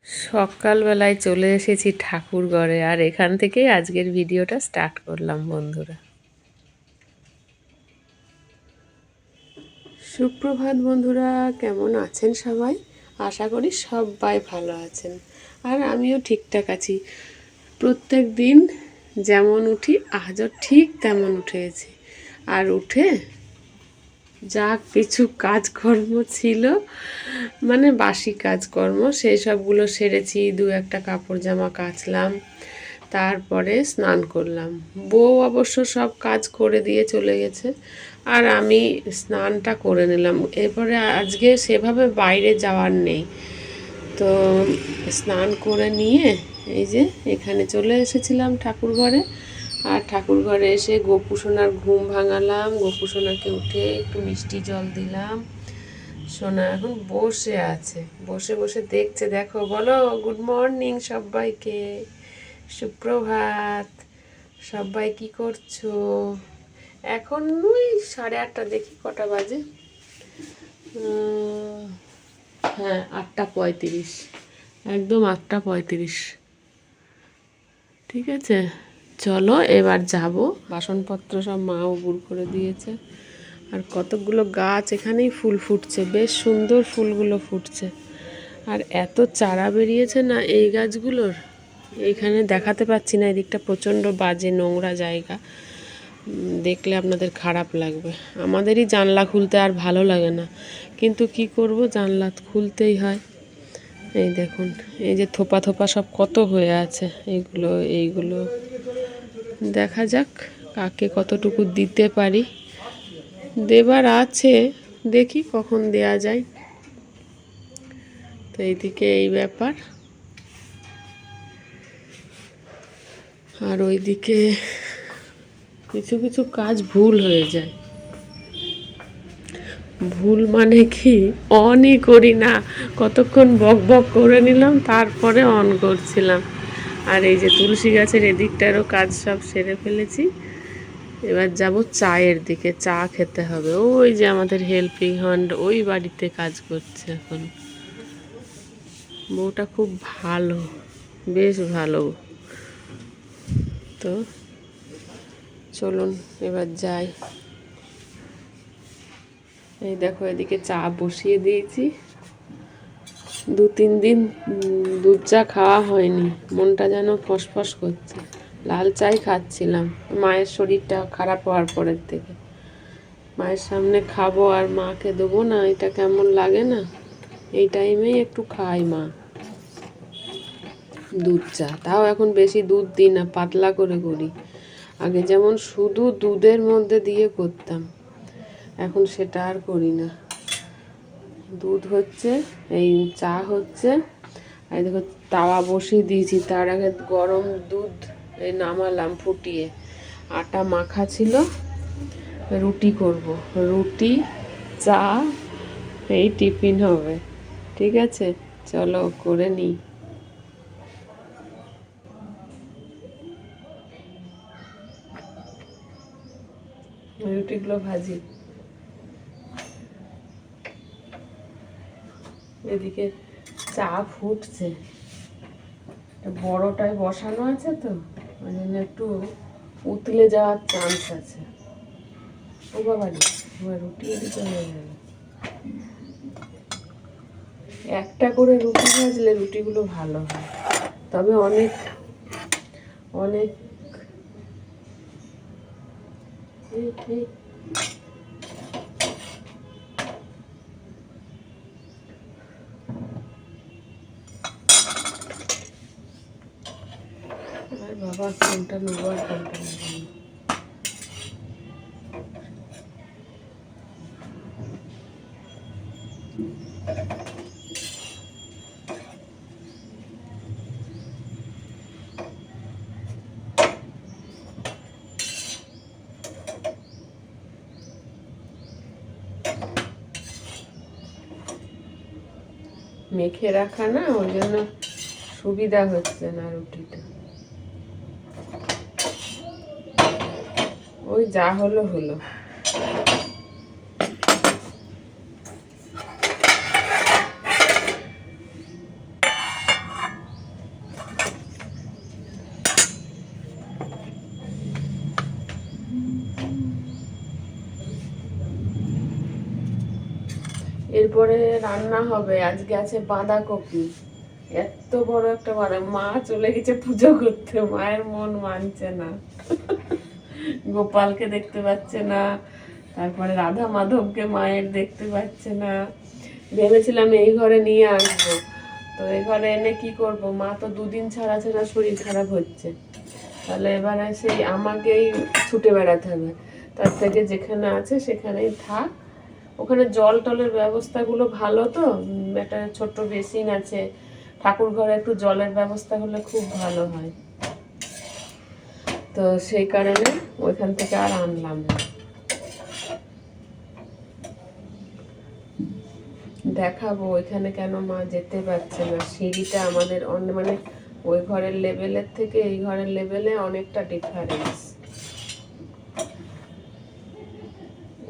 সকালবেলায় চলে এসেছি ঠাকুর ঘরে, আর এখান থেকেই আজকের ভিডিওটা স্টার্ট করলাম বন্ধুরা। সুপ্রভাত বন্ধুরা, কেমন আছেন সবাই? আশা করি সবাই ভালো আছেন, আর আমিও ঠিকঠাক আছি। প্রত্যেক দিন যেমন উঠি আজও ঠিক তেমন উঠেছি, আর উঠে যা কিছু কাজকর্ম ছিল, মানে বাসি কাজকর্ম, সেই সবগুলো সেরেছি। দু একটা কাপড় জামা কাচলাম, তারপরে স্নান করলাম। বউ অবশ্য সব কাজ করে দিয়ে চলে গেছে, আর আমি স্নানটা করে নিলাম। এরপরে আজকে সেভাবে বাইরে যাওয়ার নেই, তো স্নান করে নিয়ে এই যে এখানে চলে এসেছিলাম ঠাকুর ঘরে। আর ঠাকুর ঘরে এসে গোপুসোনার ঘুম ভাঙালাম, গোপুসোনাকে উঠে একটু মিষ্টি জল দিলাম। সোনা এখন বসে আছে, বসে বসে দেখছে। দেখো, বলো গুড মর্নিং সবাইকে, সুপ্রভাত। সবাই কি করছো? এখন ওই 8:30, দেখি কটা বাজে। হ্যাঁ, 8:35, একদম 8:35। ঠিক আছে, চলো এবার যাব। বাসনপত্র সব মা উবুড় করে দিয়েছে, আর কতগুলো গাছ এখানেই ফুল ফুটছে, বেশ সুন্দর ফুলগুলো ফুটছে। আর এত চারা বেরিয়েছে না এই গাছগুলোর, এইখানে দেখাতে পাচ্ছি না, এদিকটা প্রচণ্ড বাজে নোংরা জায়গা, দেখলে আপনাদের খারাপ লাগবে। আমাদেরই জানলা খুলতে আর ভালো লাগে না, কিন্তু কি করব, জানলা খুলতেই হয়। এই দেখুন, এই যে থোপা থোপা সব কত হয়ে আছে, এইগুলো দেখা যাক কাকে কতটুকু দিতে পারি। দেবার আছে, দেখি কখন দেয়া যায়। তো এইদিকে এই ব্যাপার, আর ওইদিকে কিছু কিছু কাজ ভুল হয়ে যায়। ভুল মানে কি, অনই করি না, কতক্ষণ বক বক করে নিলাম, তারপরে অন করছিলাম। আর এই যে তুলসী গাছের এদিকটারও কাজ সব সেরে ফেলেছি। এবার যাব চায়ের দিকে, চা খেতে হবে। ওই যে আমাদের হেল্পিং হ্যান্ড ওই বাড়িতে কাজ করছে এখন, বউটা খুব ভালো, বেশ ভালো। তো চলুন এবার যাই। এই দেখো, এদিকে চা বসিয়ে দিয়েছি। 2-3 দিন দুধ চা খাওয়া হয়নি, মনটা যেন ফসফস করছে। লাল চাই খাচ্ছিলাম, মায়ের শরীরটা খারাপ হওয়ার পরের থেকে। মায়ের সামনে খাবো আর মাকে দেবো না, এটা কেমন লাগে না। এই টাইমেই একটু খাই মা দুধ চা, তাও এখন বেশি দুধ দিই না, পাতলা করে করি। আগে যেমন শুধু দুধের মধ্যে দিয়ে করতাম, এখন সেটা আর করি না। দুধ হচ্ছে, এই চা হচ্ছে, আর দেখো তাওয়া বসিয়ে দিয়েছি। তার আগে গরম দুধ এই নামালাম ফুটিয়ে। আটা মাখা ছিল, রুটি করব, রুটি চা, এই টিফিন হবে। ঠিক আছে, চলো করে নিই। রুটিগুলো ভাজি। এদিকে চা ফুটছে, বড়টায় বসানো আছে, তো ওই জন্য একটু উতলে যাওয়ার চান্স আছে। ও বাবা রে, আমার রুটি এদিকে হয়ে গেল। একটা করে রুটি ভাজলে রুটিগুলো ভালো হয়, তবে অনেক অনেক আর বাবা কোনটা নেবো আর কোনটা নেবো না। মেখে রাখা না, ওই জন্য সুবিধা হচ্ছে না রুটিটা। ওই যা হলো হলো। দুপুরে রান্না হবে আজকে আছে বাঁধাকপি। এত বড় একটা মা চলে গেছে পুজো করতে, মায়ের মন মানছে না। গোপালকে দেখতে পাচ্ছে না, তারপরে রাধা মাধবকে মায়ের দেখতে পাচ্ছে না। ভেবেছিলাম এই ঘরে নিয়ে আসবো, তো এই ঘরে এনে কি করব, মা তো দুদিন ছাড়া ছাড়া শরীর খারাপ হচ্ছে, তাহলে এবারে সেই আমাকেই ছুটে বেড়াতে হবে। তার থেকে যেখানে আছে সেখানেই থাক। ওখানে জল টলের ব্যবস্থাগুলো ভালো, তো একটা ছোট্ট বেসিন আছে, ঠাকুর ঘরে একটু জলের ব্যবস্থা হলে খুব ভালো হয়। তো সেই কারণে ওইখান থেকে আর আনলাম না। দেখাবো ওইখানে কেন মা যেতে পারছে না। সিঁড়িটা আমাদের মানে ওই ঘরের লেভেলের থেকে এই ঘরের লেভেলে অনেকটা ডিফারেন্স,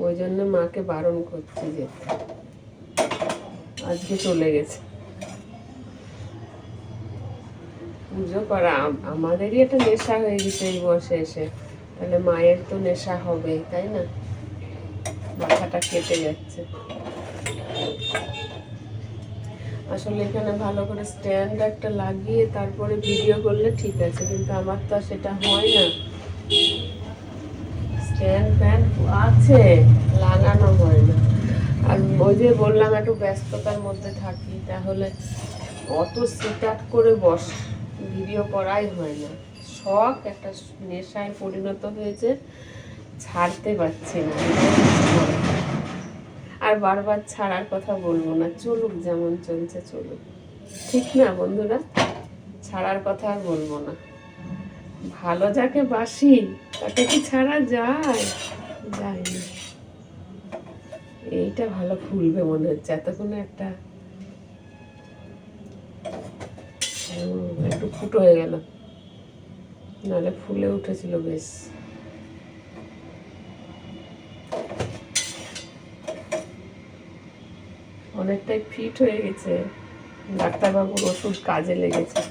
ওই জন্য মাকে বারণ করছি যেতে। আজকে চলে গেছে পুজো করা। আমাদেরই একটা নেশা হয়ে গেছে এই বয়সে এসে, তাহলে মায়ের তো নেশা হবে, তাই না? মাথাটা কেটে যাচ্ছে। আসলে এখানে ভালো করে স্ট্যান্ড একটা লাগিয়ে তারপরে ভিডিও করলে ঠিক আছে, কিন্তু আমার তো সেটা হয় না। স্ট্যান্ড ফ্যান আছে, লাগানো হয় না। আর ওই যে বললাম একটু ব্যস্ততার মধ্যে থাকি, তাহলে অত সেট আপ করে ভিডিও করাই হয় না। শখ একটা নেশায় পরিণত হয়েছে, ছাড়তে পারছি না। আর বারবার ছাড়ার কথা বলবো না, চলুক যেমন চলছে চলুক, ঠিক না বন্ধুরা? ছাড়ার কথা আর বলবো না। ভালো যাকে বাসি তাকে কি ছাড়া যায়? যায় না। এইটা ভালো ফুলবে মনে হচ্ছে, এতক্ষণে একটা একটু ফুটো হয়ে গেল, নাহলে ফুলে উঠেছিল বেশ। অনেকটাই ফিট হয়ে গেছে, ডাক্তারবাবুর ওষুধ কাজে লেগেছে।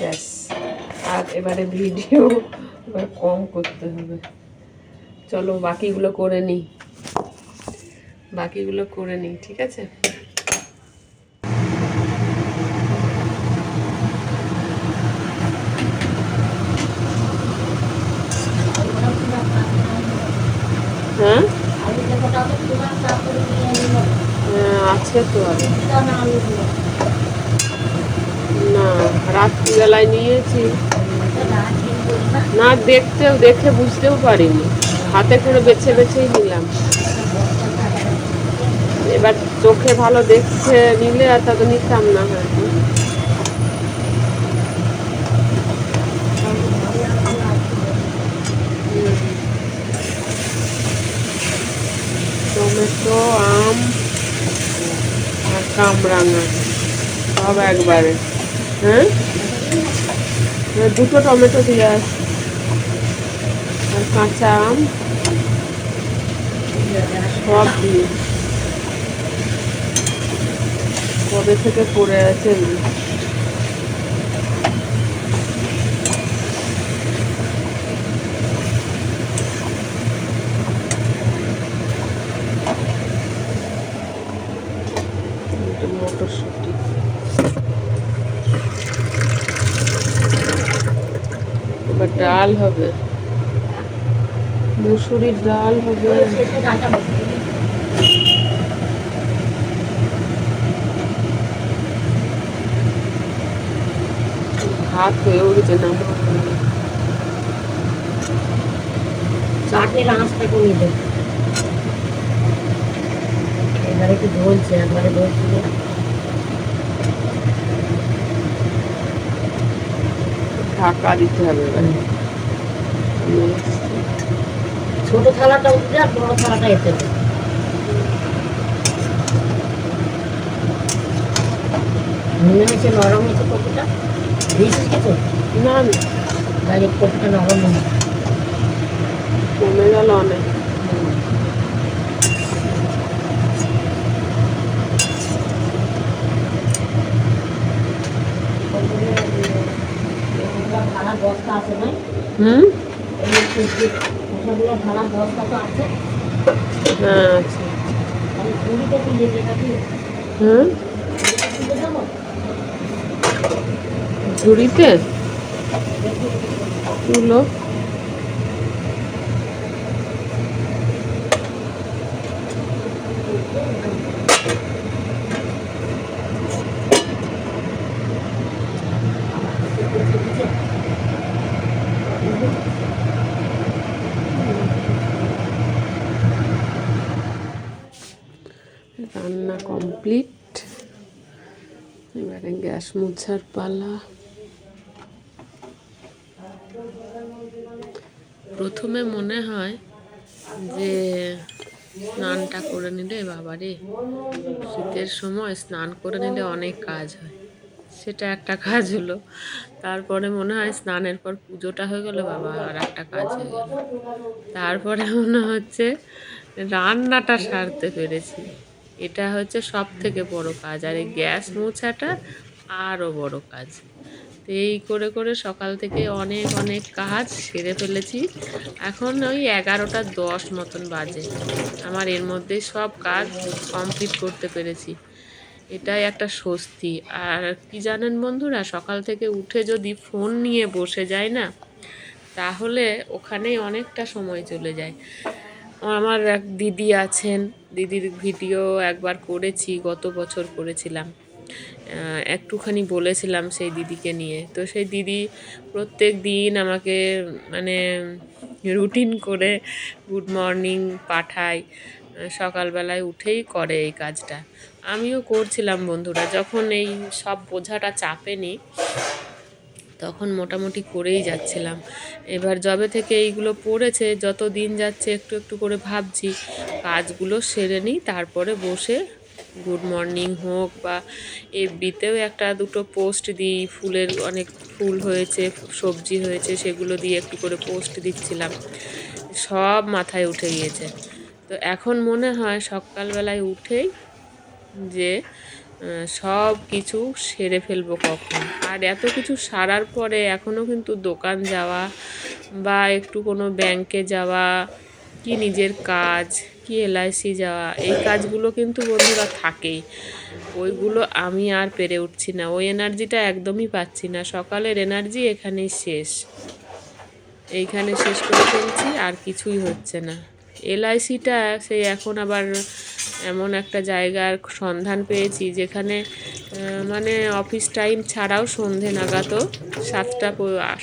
ব্যাস, আর এবারে ভিডিও এবার কম করতে হবে। চলো বাকিগুলো করে নিই, ঠিক আছে? হ্যাঁ আছে তো, না রাত্রিবেলায় নিয়েছি না, দেখে বুঝতেও পারিনি, হাতে করে বেছে বেছেই নিলাম। এবার চোখে ভালো দেখছে নিলে আর তা তো নিতাম না হয়তো। টমেটো, আম আর কামরাঙা সব একবারে। হ্যাঁ, দুটো টমেটো দিয়ে আস, আর কাঁচা আম সব দিয়ে। কবে থেকে পড়ে আছে মটরশুঁটি। এবার ডাল হবে, মুসুরির ডাল হবে। ভাত হয়ে উঠেছে না, চাটনির আঁচটা কমিয়ে দেবে, এবারে একটু ঢলছে, একবারে ঢলছে। ঢাকা দিতে হবে এবারে। ছোট থালাটা উঠবে আর বড় থালাটা এতে মনে হচ্ছে নরম হয়েছে কপিটা, দিয়েছিস কিছু না না, ডাইরেক্ট কপিটা নরম হয়েছে, কমে গেল অনেক। ভাড়া বস্তা আছে নয়। হুম, মশলাগুলো ঢালার ব্যবস্থা তো আছে। হ্যাঁ আচ্ছা। তাহলে ঝুড়িতে তুলে যেটা দিয়ে হ্যাঁ তুলে দেবো। ঝুড়িতে তুলো। রান্না কমপ্লিট, এবারে গ্যাস মোছার পালা। প্রথমে মনে হয় যে স্নানটা করে নিলে, বাবারে শীতের সময় স্নান করে নিলে অনেক কাজ হয়, সেটা একটা কাজ হলো। তারপরে মনে হয় স্নানের পর পুজোটা হয়ে গেল, বাবা আর একটা কাজ হয়ে গেল। তারপরে মনে হচ্ছে রান্নাটা সারতে পেরেছি, এটা হচ্ছে সব থেকে বড় কাজ। আর এই গ্যাস মোছাটা আরও বড় কাজ। তো এই করে করে সকাল থেকে অনেক অনেক কাজ সেরে ফেলেছি। এখন ওই 11টা 10 মতন বাজে, আমার এর মধ্যে সব কাজ কমপ্লিট করতে পেরেছি, এটাই একটা স্বস্তি। আর কি জানেন বন্ধুরা, সকাল থেকে উঠে যদি ফোন নিয়ে বসে যায় না, তাহলে ওখানেই অনেকটা সময় চলে যায়। আমার এক দিদি আছেন, দিদির ভিডিও একবার করেছি, গত বছর করেছিলাম, একটুখানি বলেছিলাম সেই দিদিকে নিয়ে। তো সেই দিদি প্রত্যেক দিন আমাকে মানে রুটিন করে গুড মর্নিং পাঠায়, সকালবেলায় উঠেই করে এই কাজটা। আমিও করছিলাম বন্ধুরা, যখন এই সব বোঝাটা চাপেনি তখন মোটামুটি করেই যাচ্ছিলাম। এবার যবে থেকে এইগুলো পড়েছে, যত দিন যাচ্ছে একটু একটু করে ভাবছি কাজগুলো সেরে নিই, তারপরে বসে গুড মর্নিং হোক বা এফবিতেও একটা দুটো পোস্ট দিই, ফুলের অনেক ফুল হয়েছে, সবজি হয়েছে, সেগুলো দিয়ে একটু করে পোস্ট দিচ্ছিলাম, সব মাথায় উঠে গিয়েছে। তো এখন মনে হয় সকালবেলায় উঠেই যে সব কিছু সেরে ফেলবো কখন। আর এত কিছু সারার পরে এখনও কিন্তু দোকান যাওয়া বা একটু কোনো ব্যাংকে যাওয়া, কি নিজের কাজ, কি এলআইসি যাওয়া, এই কাজগুলো কিন্তু বন্ধুরা থাকেই। ওইগুলো আমি আর পেরে উঠছি না, ওই এনার্জিটা একদমই পাচ্ছি না। সকালের এনার্জি এখানেই শেষ, এইখানে শেষ করে ফেলছি, আর কিছুই হচ্ছে না। এলআইসিটা সেই এখন আবার এমন একটা জায়গার সন্ধান পেয়েছি যেখানে মানে অফিস টাইম ছাড়াও সন্ধে নাগাদও 7টা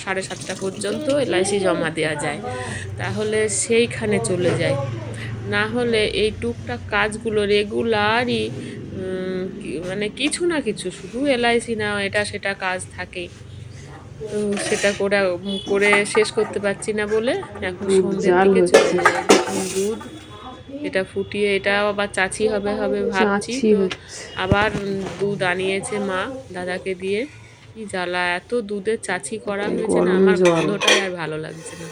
7:30 পর্যন্ত এলআইসি জমা দেওয়া যায়, তাহলে সেইখানে চলে যায়। না হলে এই টুকটাক কাজগুলো রেগুলারই মানে কিছু না কিছু, শুধু এলআইসি না, এটা সেটা কাজ থাকেই। তো সেটা করে শেষ করতে পারছি না বলে এখন সন্ধ্যের দিকে চলে যায়। দুধ এটা ফুটিয়ে, এটাও আবার চাচি হবে হবে ভাবছি, তো আবার দুধ আনিয়েছে মা দাদাকে দিয়ে। কি জ্বালা, এত দুধের চাচি করা হয়েছে না, আমার গন্ধটাই আর ভালো লাগছে না।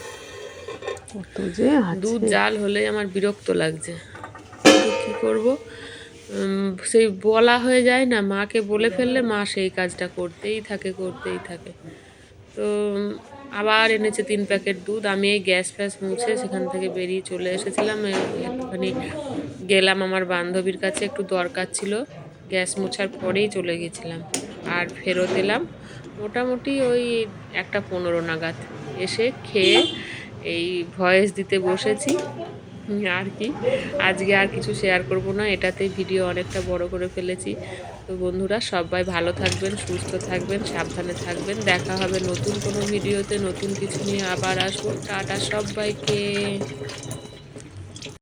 দুধ জাল হলে আমার বিরক্ত লাগছে, কিন্তু কী করবো, সেই বলা হয়ে যায় না, মাকে বলে ফেললে মা সেই কাজটা করতেই থাকে। তো আবার এনেছে 3 প্যাকেট দুধ। আমি এই গ্যাস ফ্যাস মুছে সেখান থেকে বেরিয়ে চলে এসেছিলাম, একটুখানি গেলাম আমার বান্ধবীর কাছে, একটু দরকার ছিল, গ্যাস মোছার পরেই চলে গেছিলাম। আর ফেরত এলাম মোটামুটি ওই 1:15 নাগাদ, এসে খেয়ে এই ভয়েস দিতে বসেছি। আর কি, আজকে আর কিছু শেয়ার করব না, এটাতেই ভিডিও অনেকটা বড় করে ফেলেছি। তো বন্ধুরা সবাই ভালো থাকবেন, সুস্থ থাকবেন, সাবধানে থাকবেন। দেখা হবে নতুন কোনো ভিডিওতে, নতুন কিছু নিয়ে আবার আসবো। টাটা সবাইকে।